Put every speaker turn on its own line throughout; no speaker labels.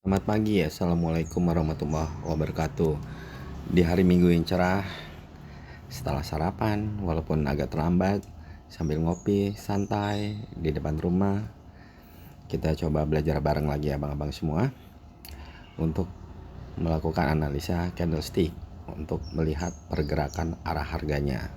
Selamat pagi, assalamualaikum warahmatullahi wabarakatuh. Di hari Minggu yang cerah, setelah sarapan, walaupun agak terlambat, sambil ngopi santai di depan rumah, kita coba belajar bareng lagi abang-abang semua untuk melakukan analisa candlestick untuk melihat pergerakan arah harganya.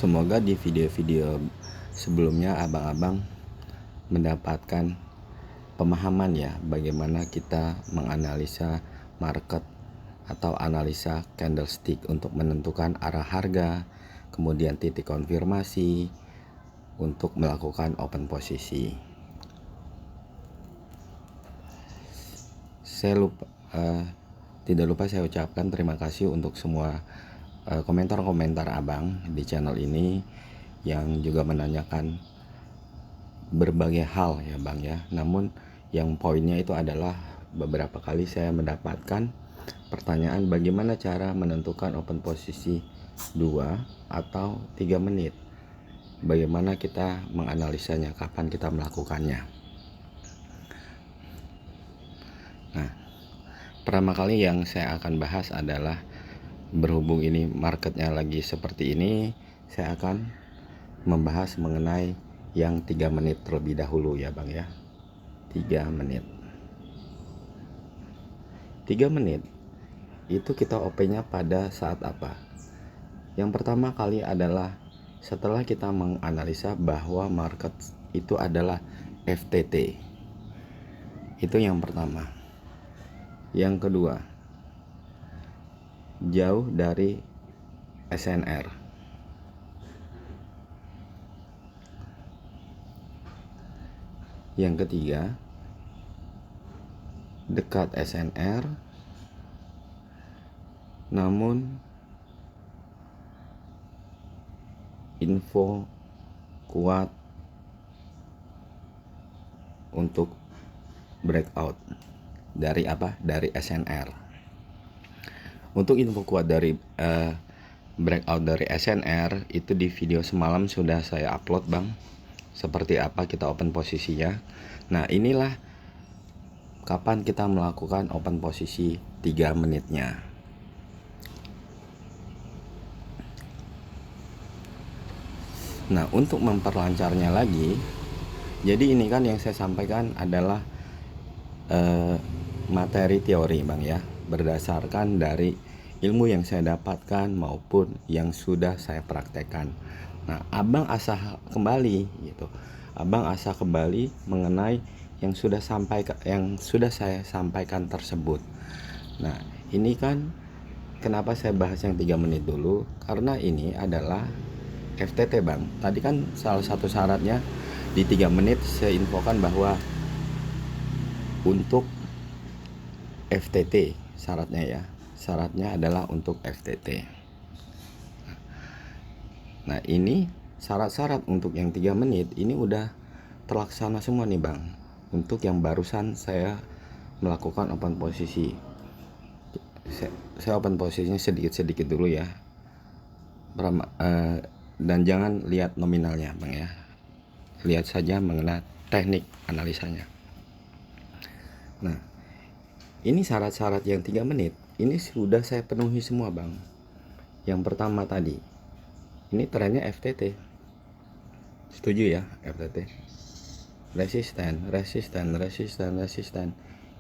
Semoga di video-video sebelumnya abang-abang mendapatkan pemahaman ya bagaimana kita menganalisa market atau analisa candlestick untuk menentukan arah harga, kemudian titik konfirmasi untuk melakukan open posisi. Tidak lupa saya ucapkan terima kasih untuk semua komentar-komentar abang di channel ini yang juga menanyakan berbagai hal ya bang ya. Namun yang poinnya itu adalah beberapa kali saya mendapatkan pertanyaan bagaimana cara menentukan open posisi 2 atau 3 menit. Bagaimana kita menganalisanya, kapan kita melakukannya. Nah, pertama kali yang saya akan bahas adalah berhubung ini marketnya lagi seperti ini, saya akan membahas mengenai yang 3 menit terlebih dahulu ya bang ya. 3 menit 3 menit itu kita OP-nya pada saat apa? Yang pertama kali adalah setelah kita menganalisa bahwa market itu adalah FTT. Itu yang pertama. Yang kedua, jauh dari SNR. Yang ketiga, dekat SNR namun info kuat untuk breakout dari apa? Dari SNR. Untuk info kuat dari breakout dari SNR itu di video semalam sudah saya upload bang, seperti apa kita open posisinya. Nah inilah kapan kita melakukan open posisi 3 menitnya. Nah untuk memperlancarnya lagi, jadi ini kan yang saya sampaikan adalah materi teori bang ya, berdasarkan dari ilmu yang saya dapatkan maupun yang sudah saya praktekkan. Nah abang asah kembali gitu, abang asah kembali mengenai yang sudah saya sampaikan tersebut. Nah ini kan kenapa saya bahas yang 3 menit dulu, karena ini adalah FTT bang. Tadi kan salah satu syaratnya di 3 menit saya infokan bahwa untuk FTT syaratnya adalah untuk FTT. Nah ini syarat-syarat untuk yang 3 menit ini udah terlaksana semua nih bang. Untuk yang barusan saya melakukan open posisi, saya open posisinya sedikit-sedikit dulu ya, dan jangan lihat nominalnya bang ya, lihat saja mengenai teknik analisanya. Nah ini syarat-syarat yang 3 menit ini sudah saya penuhi semua bang. Yang pertama tadi, ini trennya FTT, setuju ya? FTT resisten.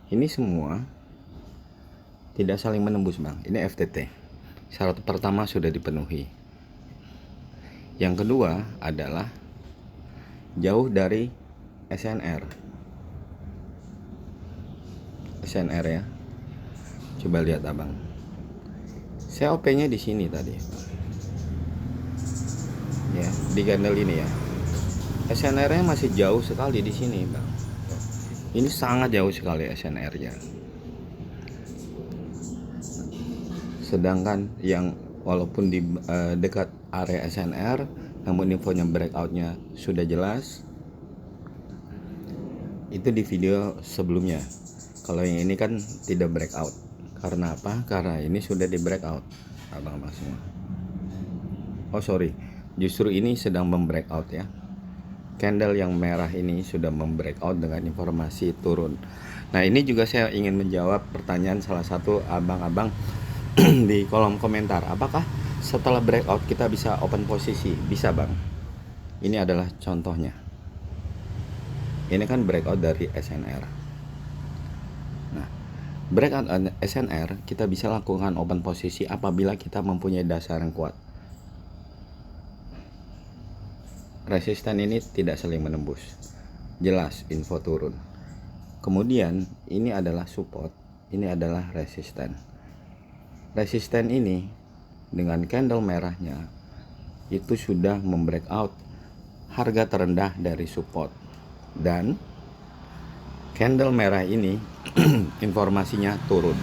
Ini semua tidak saling menembus bang. Ini FTT, syarat pertama sudah dipenuhi. Yang kedua adalah jauh dari SNR ya. Coba lihat abang, saya OP nya di sini tadi ya, di candle ini ya. SNR nya masih jauh sekali di sini bang. Ini sangat jauh sekali SNR nya. Sedangkan yang walaupun di dekat area SNR, namun infonya breakoutnya sudah jelas, itu di video sebelumnya. Kalau yang ini kan tidak breakout Karena apa? Karena ini sudah di breakout, abang-abang semua. Oh sorry, justru ini sedang membreakout ya. Candle yang merah ini sudah membreakout dengan informasi turun. Nah ini juga saya ingin menjawab pertanyaan salah satu abang-abang di kolom komentar. Apakah setelah breakout kita bisa open posisi? Bisa bang. Ini adalah contohnya. Ini kan breakout dari SNR. Nah, breakout SNR kita bisa lakukan open posisi apabila kita mempunyai dasar yang kuat. Resisten ini tidak saling menembus. Jelas info turun. Kemudian ini adalah support, ini adalah resisten. Resisten ini dengan candle merahnya itu sudah membreakout harga terendah dari support, dan candle merah ini informasinya turun.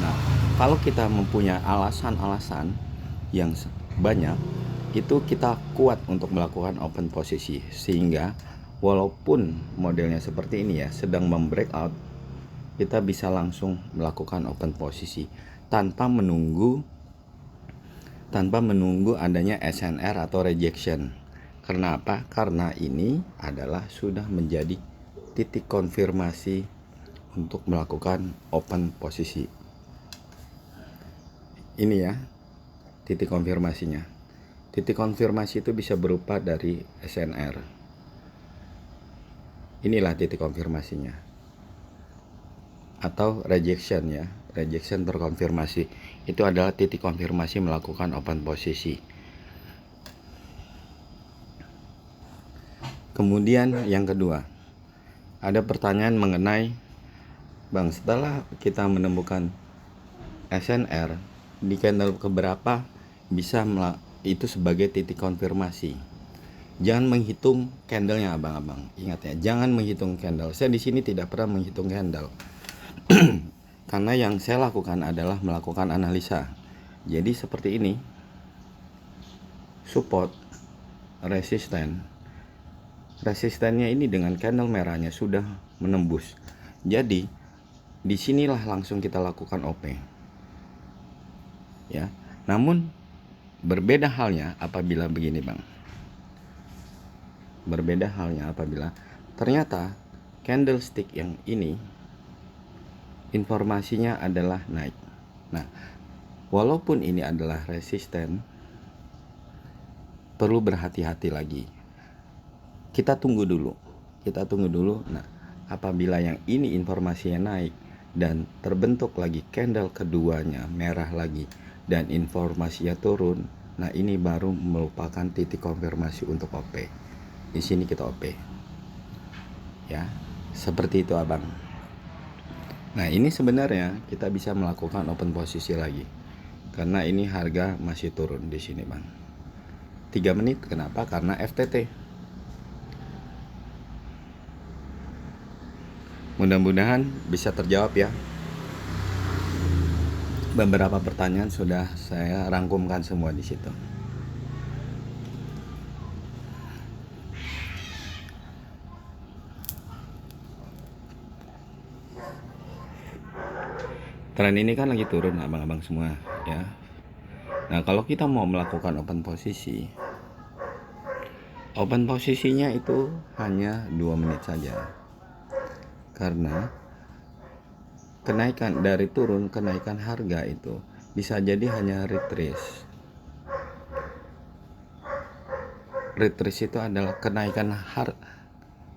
Nah, kalau kita mempunyai alasan-alasan yang banyak, itu kita kuat untuk melakukan open posisi, sehingga walaupun modelnya seperti ini ya, sedang membreakout, kita bisa langsung melakukan open posisi tanpa menunggu adanya SNR atau rejection. Karena apa? Karena ini adalah sudah menjadi titik konfirmasi untuk melakukan open posisi. Ini ya, titik konfirmasinya. Titik konfirmasi itu bisa berupa dari SNR. Inilah titik konfirmasinya. Atau rejection ya, rejection terkonfirmasi. Itu adalah titik konfirmasi melakukan open posisi. Kemudian yang kedua, ada pertanyaan mengenai, bang, setelah kita menemukan SNR di candle keberapa bisa itu sebagai titik konfirmasi. Jangan menghitung candlenya abang-abang. Ingat ya, jangan menghitung candle. Saya di sini tidak pernah menghitung candle. Karena yang saya lakukan adalah melakukan analisa. Jadi seperti ini. Support, resisten. Resistennya ini dengan candle merahnya sudah menembus. Jadi disinilah langsung kita lakukan OP. Ya. Namun berbeda halnya apabila begini bang. Berbeda halnya apabila ternyata candlestick yang ini informasinya adalah naik. Nah, walaupun ini adalah resisten, perlu berhati-hati lagi. Kita tunggu dulu. Nah, apabila yang ini informasinya naik dan terbentuk lagi candle keduanya merah lagi dan informasinya turun, nah ini baru merupakan titik konfirmasi untuk OP. Di sini kita OP. Ya, seperti itu abang. Nah, ini sebenarnya kita bisa melakukan open posisi lagi. Karena ini harga masih turun di sini, bang. 3 menit, kenapa? Karena FTT. Mudah-mudahan bisa terjawab ya. Beberapa pertanyaan sudah saya rangkumkan semua di situ. Tren ini kan lagi turun abang-abang semua ya. Nah, kalau kita mau melakukan open posisinya itu hanya 2 menit saja. Karena kenaikan dari turun, kenaikan harga itu bisa jadi hanya retrace. Retrace itu adalah kenaikan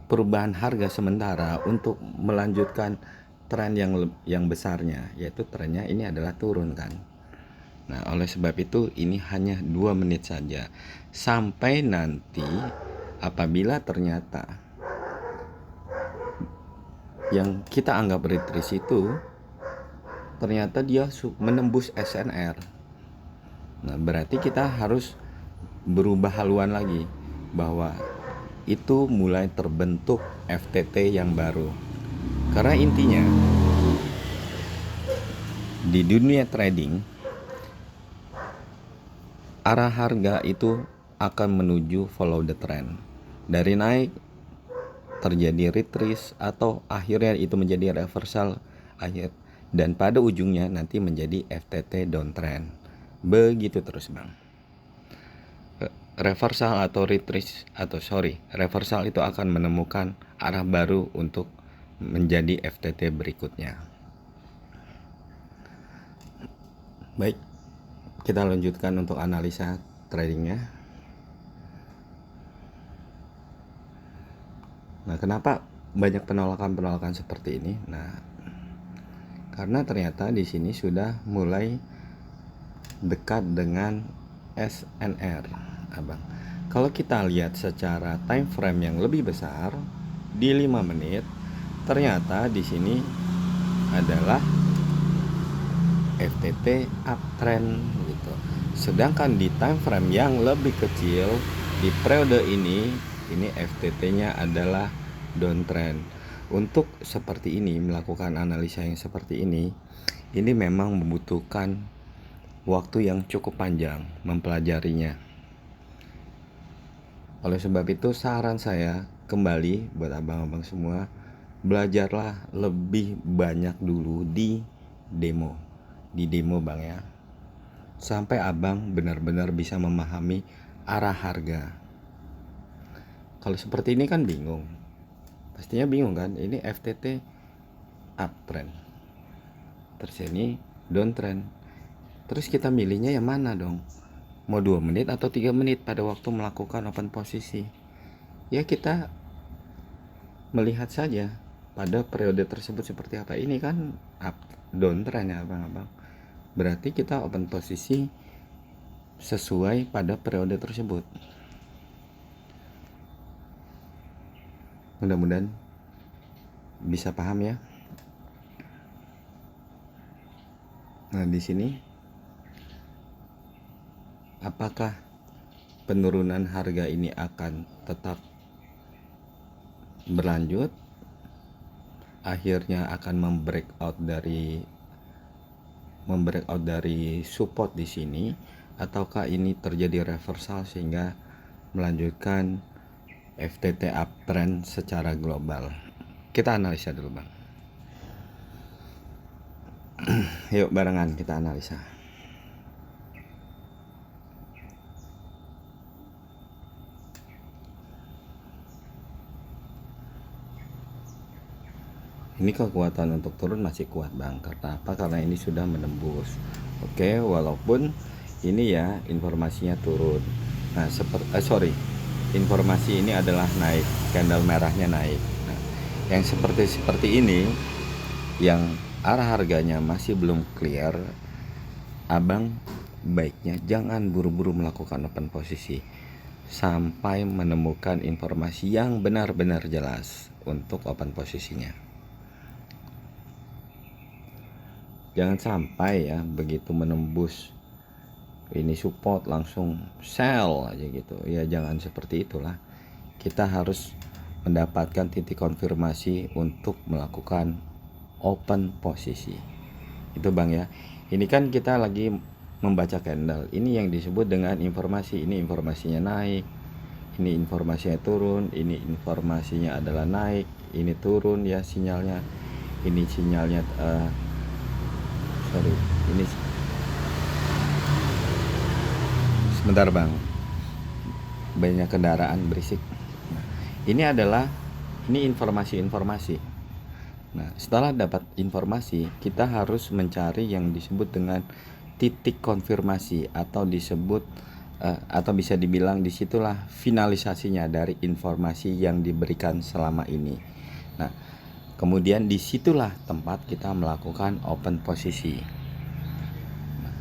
perubahan harga sementara untuk melanjutkan tren yang besarnya, yaitu trennya ini adalah turun kan. Nah, oleh sebab itu ini hanya 2 menit saja. Sampai nanti apabila ternyata yang kita anggap retrace itu ternyata dia menembus SNR. Nah, berarti kita harus berubah haluan lagi bahwa itu mulai terbentuk FTT yang baru. Karena intinya di dunia trading arah harga itu akan menuju follow the trend. Dari naik terjadi retrace atau akhirnya itu menjadi reversal, dan pada ujungnya nanti menjadi FTT downtrend. Begitu terus bang. Reversal atau reversal itu akan menemukan arah baru untuk menjadi FTT berikutnya. Baik, kita lanjutkan untuk analisa tradingnya. Nah, kenapa banyak penolakan seperti ini? Nah, karena ternyata di sini sudah mulai dekat dengan SNR. Abang, kalau kita lihat secara time frame yang lebih besar di 5 menit, ternyata di sini adalah FTT uptrend gitu. Sedangkan di time frame yang lebih kecil di periode ini FTT-nya adalah downtrend. Untuk seperti ini, melakukan analisa yang seperti ini memang membutuhkan waktu yang cukup panjang mempelajarinya. Oleh sebab itu saran saya kembali buat abang-abang semua, belajarlah lebih banyak dulu di demo bang ya, sampai abang benar-benar bisa memahami arah harga. Kalau seperti ini kan bingung, pastinya bingung kan, ini FTT uptrend, terus ini downtrend, terus kita milihnya yang mana dong? Mau 2 menit atau 3 menit pada waktu melakukan open posisi? Ya kita melihat saja pada periode tersebut seperti apa. Ini kan downtrend ya abang-abang, berarti kita open posisi sesuai pada periode tersebut. Mudah-mudahan bisa paham ya. Nah, di sini apakah penurunan harga ini akan tetap berlanjut, akhirnya akan membreakout dari support di sini, ataukah ini terjadi reversal sehingga melanjutkan FTT uptrend secara global? Kita analisa dulu bang. Yuk barengan kita analisa. Ini kekuatan untuk turun masih kuat bang. Karena apa? Karena ini sudah menembus. Oke, walaupun ini ya informasinya turun. Nah, informasi ini adalah naik, candle merahnya naik. Nah, yang seperti ini, yang arah harganya masih belum clear, abang baiknya jangan buru-buru melakukan open posisi sampai menemukan informasi yang benar-benar jelas untuk open posisinya. Jangan sampai ya begitu menembus ini support langsung sell aja gitu ya, jangan seperti itulah. Kita harus mendapatkan titik konfirmasi untuk melakukan open posisi itu bang ya. Ini kan kita lagi membaca candle, ini yang disebut dengan informasi. Ini informasinya naik, ini informasinya turun, ini informasinya adalah naik, ini turun ya sinyalnya, ini sinyalnya ini sebentar bang, banyak kendaraan berisik. Nah, ini informasi. Nah, setelah dapat informasi, kita harus mencari yang disebut dengan titik konfirmasi, atau disebut atau bisa dibilang disitulah finalisasinya dari informasi yang diberikan selama ini. Nah, kemudian disitulah tempat kita melakukan open posisi. Nah,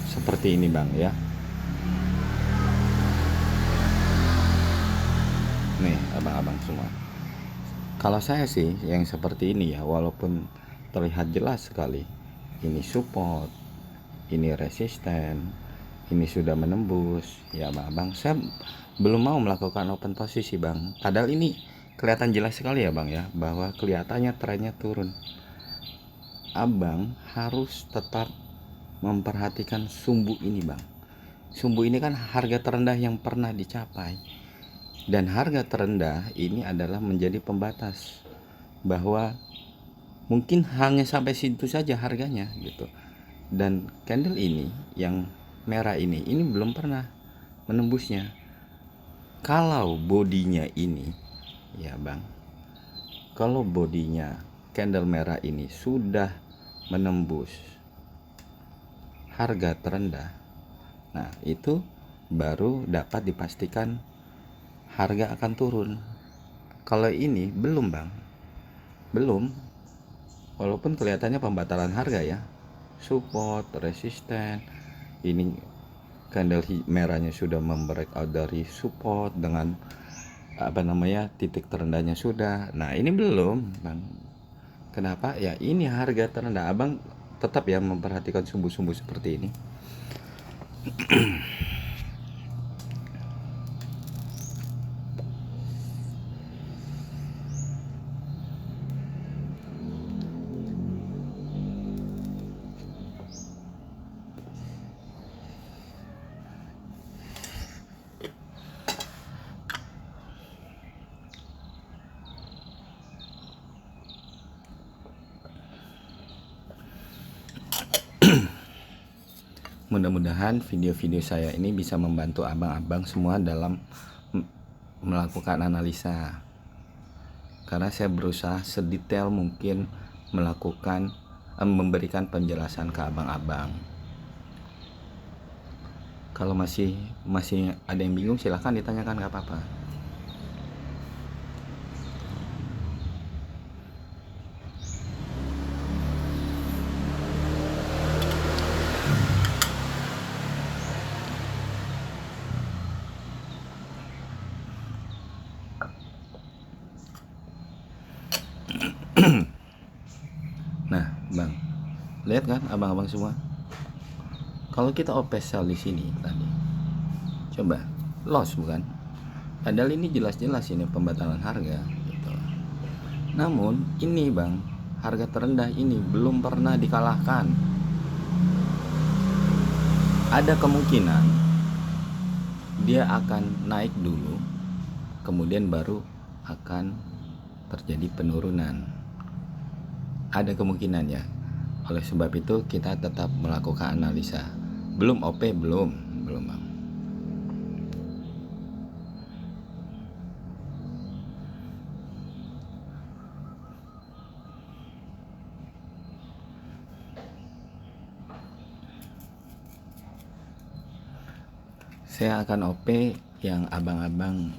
seperti ini bang ya. Nih abang-abang semua, kalau saya sih yang seperti ini ya, walaupun terlihat jelas sekali ini support, ini resisten, ini sudah menembus ya abang, saya belum mau melakukan open posisi bang. Padahal ini kelihatan jelas sekali ya bang ya, bahwa kelihatannya trennya turun. Abang harus tetap memperhatikan sumbu ini bang. Sumbu ini kan harga terendah yang pernah dicapai, dan harga terendah ini adalah menjadi pembatas bahwa mungkin hanya sampai situ saja harganya gitu. Dan candle ini yang merah ini belum pernah menembusnya. Kalau bodinya ini ya bang, kalau bodinya candle merah ini sudah menembus harga terendah, nah itu baru dapat dipastikan harga akan turun. Kalau ini belum bang, belum, walaupun kelihatannya pembatalan harga ya, support, resisten, ini candle merahnya sudah membreakout dari support dengan titik terendahnya sudah. Nah ini belum bang. Kenapa ya? Ini harga terendah. Abang tetap ya memperhatikan sumbu-sumbu seperti ini. Mudah-mudahan video-video saya ini bisa membantu abang-abang semua dalam melakukan analisa. Karena saya berusaha sedetail mungkin melakukan memberikan penjelasan ke abang-abang. Kalau masih ada yang bingung silahkan ditanyakan, nggak apa-apa. Nah bang, lihat kan abang-abang semua, kalau kita OP sell di sini tadi, coba loss bukan? Padahal ini jelas-jelas ini pembatalan harga gitu. Namun ini bang, harga terendah ini belum pernah dikalahkan. Ada kemungkinan dia akan naik dulu, kemudian baru akan terjadi penurunan. Ada kemungkinan ya. Oleh sebab itu kita tetap melakukan analisa. Belum OP, belum bang. Saya akan OP yang abang-abang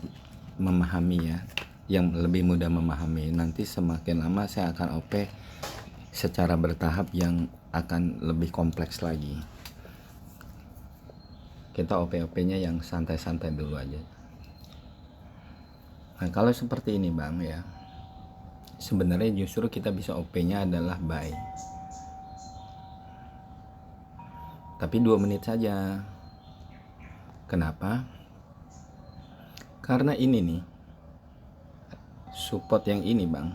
memahami ya, yang lebih mudah memahami. Nanti semakin lama saya akan OP secara bertahap yang akan lebih kompleks lagi. Kita OP-nya yang santai-santai dulu aja. Nah kalau seperti ini bang ya, sebenarnya justru kita bisa OP-nya adalah buy, tapi 2 menit saja. Kenapa? Karena ini nih support yang ini bang,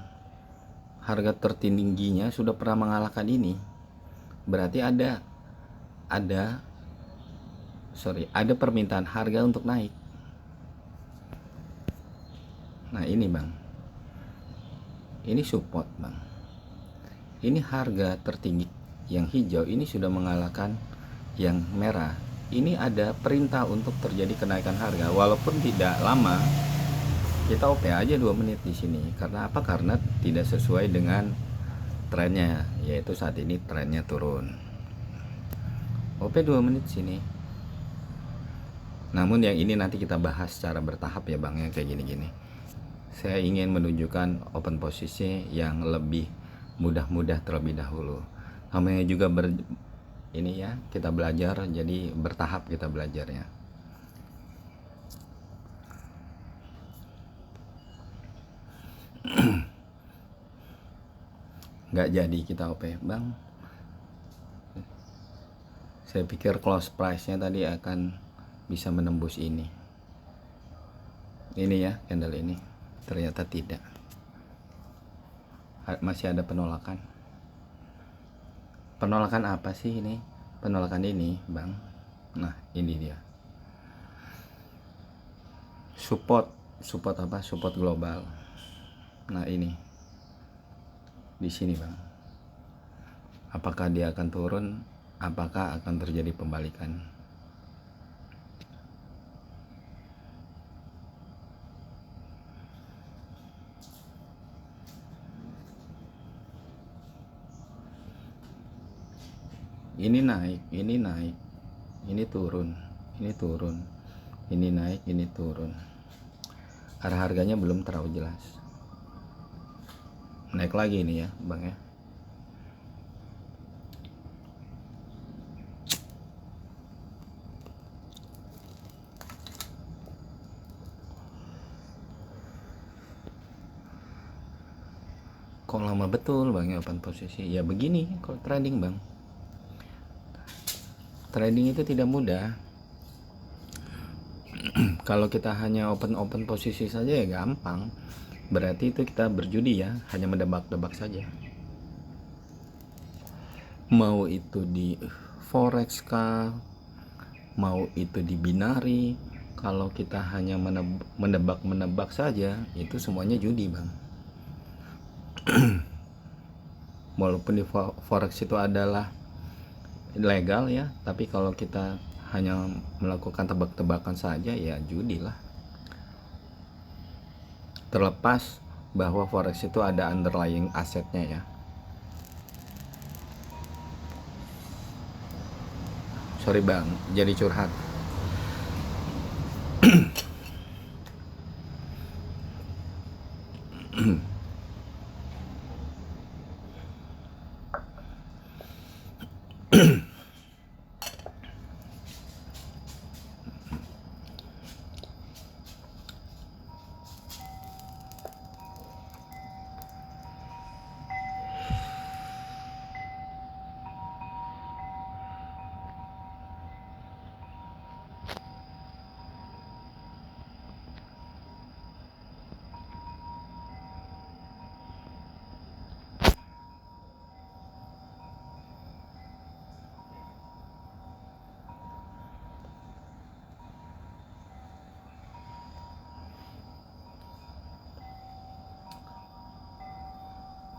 harga tertingginya sudah pernah mengalahkan ini. Berarti ada permintaan harga untuk naik. Nah ini bang, ini support bang, ini harga tertinggi yang hijau ini sudah mengalahkan yang merah. Ini ada perintah untuk terjadi kenaikan harga, walaupun tidak lama. Kita OP aja 2 menit di sini. Karena apa? Karena tidak sesuai dengan trennya, yaitu saat ini trennya turun. OP 2 menit sini. Namun yang ini nanti kita bahas secara bertahap ya bang, yang kayak gini-gini. Saya ingin menunjukkan open posisi yang lebih mudah-mudah terlebih dahulu. Namanya juga ini ya, kita belajar, jadi bertahap kita belajarnya. Nggak jadi kita OP bang. Saya pikir close price nya tadi akan bisa menembus ini ya, candle ini. Ternyata tidak, masih ada penolakan. Penolakan apa sih ini? Penolakan ini bang, nah ini dia support apa? Support global. Nah ini di sini bang. Apakah dia akan turun? Apakah akan terjadi pembalikan? Ini naik, ini naik, ini turun, ini turun, ini naik, ini turun. Arah harganya belum terlalu jelas. Naik lagi ini ya bang ya. Kok lama betul bang ya open posisi? Ya begini kalau trading bang. Trading itu tidak mudah. Kalau kita hanya open posisi saja ya gampang. Berarti itu kita berjudi ya, hanya mendebak-debak saja. Mau itu di forex kah, mau itu di binari, kalau kita hanya menebak-menebak saja, itu semuanya judi bang. Walaupun di forex itu adalah legal ya, tapi kalau kita hanya melakukan tebak-tebakan saja ya judi lah. Terlepas bahwa forex itu ada underlying asetnya ya. Sorry bang, jadi curhat.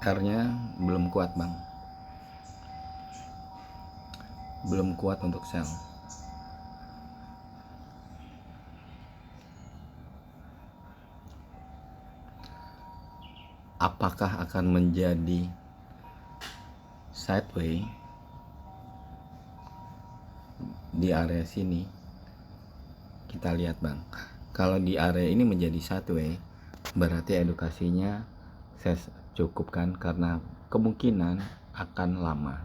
R-nya belum kuat bang, belum kuat untuk sell. Apakah akan menjadi sideways di area sini? Kita lihat bang. Kalau di area ini menjadi sideways, berarti edukasinya saya cukupkan karena kemungkinan akan lama.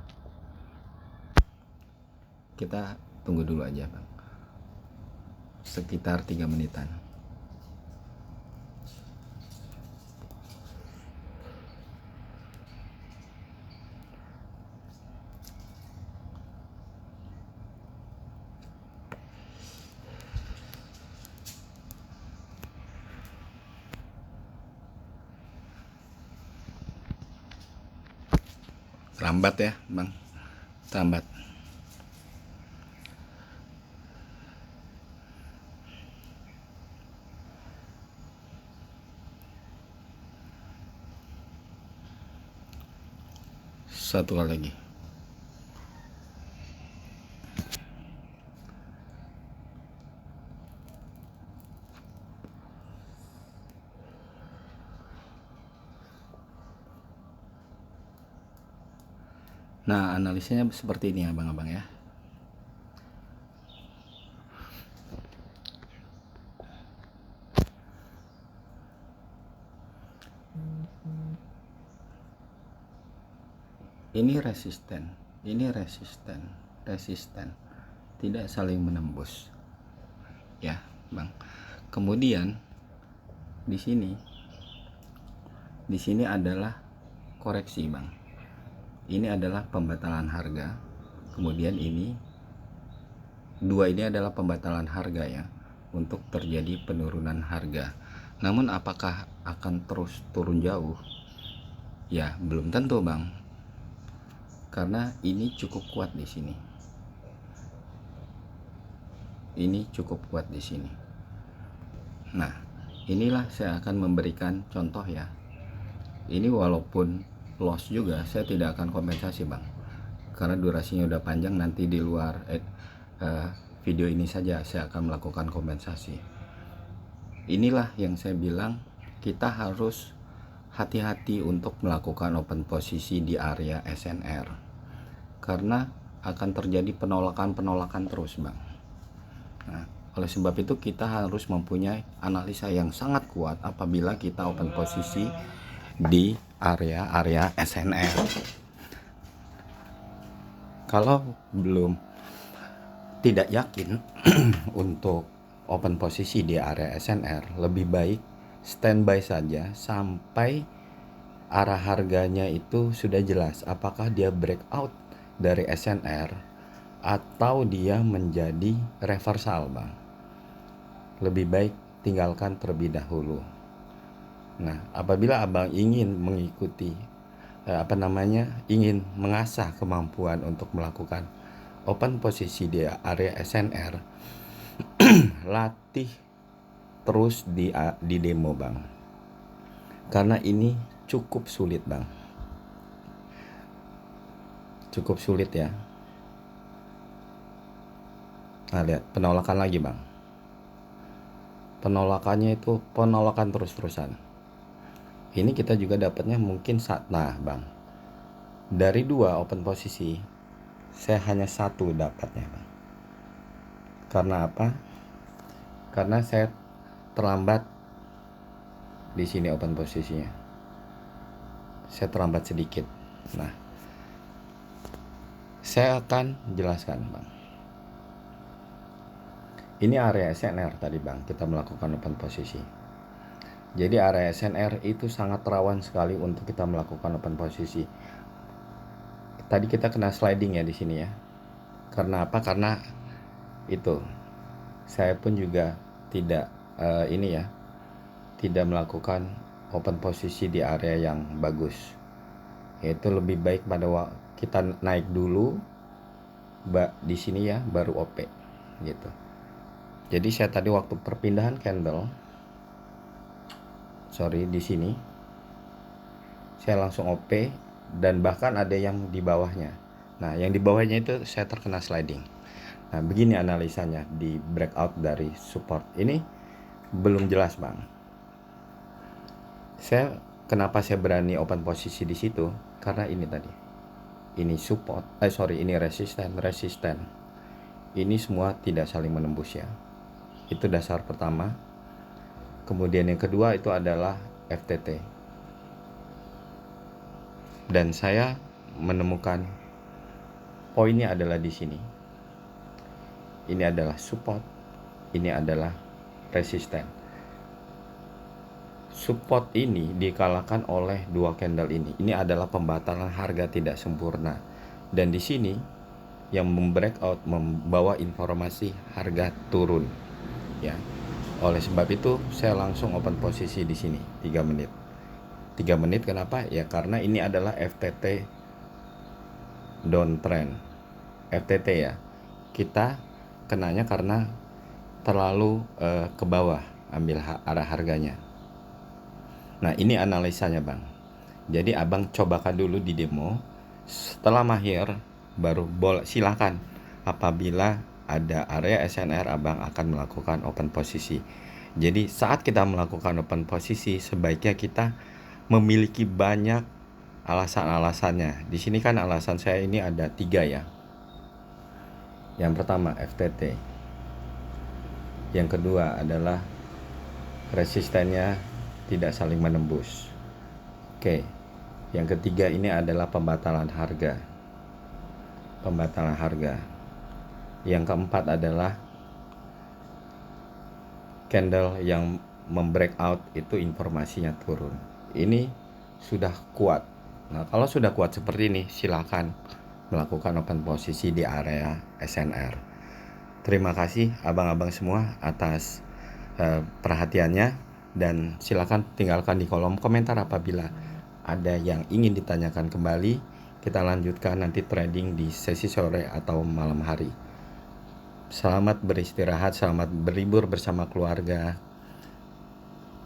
Kita tunggu dulu aja bang, sekitar 3 menitan. Terlambat ya bang, terlambat. Satu kali lagi. Nah, analisanya seperti ini abang-abang ya. Ini resisten, ini resisten, resisten, tidak saling menembus, ya, bang. Kemudian di sini adalah koreksi, bang. Ini adalah pembatalan harga. Kemudian ini dua ini adalah pembatalan harga ya, untuk terjadi penurunan harga. Namun apakah akan terus turun jauh? Ya, belum tentu, bang. Karena ini cukup kuat di sini. Ini cukup kuat di sini. Nah, inilah saya akan memberikan contoh ya. Ini walaupun loss juga, saya tidak akan kompensasi bang, karena durasinya udah panjang. Nanti di luar video ini saja saya akan melakukan kompensasi. Inilah yang saya bilang, kita harus hati-hati untuk melakukan open posisi di area SNR, karena akan terjadi penolakan terus bang. Nah, oleh sebab itu kita harus mempunyai analisa yang sangat kuat apabila kita open posisi di area SNR. Kalau belum tidak yakin untuk open posisi di area SNR, lebih baik standby saja sampai arah harganya itu sudah jelas, apakah dia breakout dari SNR atau dia menjadi reversal bang. Lebih baik tinggalkan terlebih dahulu. Nah, apabila abang ingin mengikuti ingin mengasah kemampuan untuk melakukan open posisi di area SNR, latih terus di demo bang, karena ini cukup sulit bang, cukup sulit ya. Nah, lihat penolakan lagi bang, penolakannya itu penolakan terus-terusan. Ini kita juga dapatnya mungkin bang, dari 2 open posisi saya hanya 1 dapatnya bang. Karena apa? Karena saya terlambat di sini open posisinya, saya terlambat sedikit. Nah, saya akan jelaskan bang. Ini area SNR tadi bang, kita melakukan open posisi. Jadi area SNR itu sangat rawan sekali untuk kita melakukan open posisi. Tadi kita kena sliding ya di sini ya. Karena apa? Karena itu saya pun juga tidak tidak melakukan open posisi di area yang bagus. Yaitu lebih baik pada kita naik dulu di sini ya, baru OP gitu. Jadi saya tadi waktu perpindahan candle, di sini saya langsung OP, dan bahkan ada yang di bawahnya. Nah, yang di bawahnya itu saya terkena sliding. Nah, begini analisanya di breakout dari support ini. Belum jelas bang. Kenapa saya berani open posisi di situ? Karena ini tadi, ini support, ini resisten. Ini semua tidak saling menembus ya. Itu dasar pertama. Kemudian yang kedua itu adalah FTT. Dan saya menemukan poinnya adalah di sini. Ini adalah support, ini adalah resisten. Support ini dikalahkan oleh 2 candle ini. Ini adalah pembatalan harga tidak sempurna. Dan di sini yang membreakout membawa informasi harga turun ya. Oleh sebab itu saya langsung open posisi di sini 3 menit. 3 menit kenapa? Ya karena ini adalah FTT downtrend. FTT ya. Kita kenanya karena terlalu ke bawah ambil arah harganya. Nah, ini analisanya bang. Jadi abang cobakan dulu di demo. Setelah mahir baru silakan. Apabila ada area SNR, abang akan melakukan open posisi. Jadi saat kita melakukan open posisi, sebaiknya kita memiliki banyak alasan-alasannya. Di sini kan alasan saya ini ada 3 ya. Yang pertama FTT. Yang kedua adalah resistennya tidak saling menembus. Oke. Yang ketiga ini adalah pembatalan harga. Yang keempat adalah candle yang membreakout itu informasinya turun. Ini sudah kuat. Nah, kalau sudah kuat seperti ini, silakan melakukan open posisi di area SNR. Terima kasih abang-abang semua atas perhatiannya, dan silakan tinggalkan di kolom komentar apabila ada yang ingin ditanyakan kembali. Kita lanjutkan nanti trading di sesi sore atau malam hari. Selamat beristirahat, selamat berlibur bersama keluarga.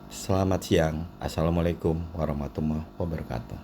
Selamat siang. Assalamualaikum warahmatullahi wabarakatuh.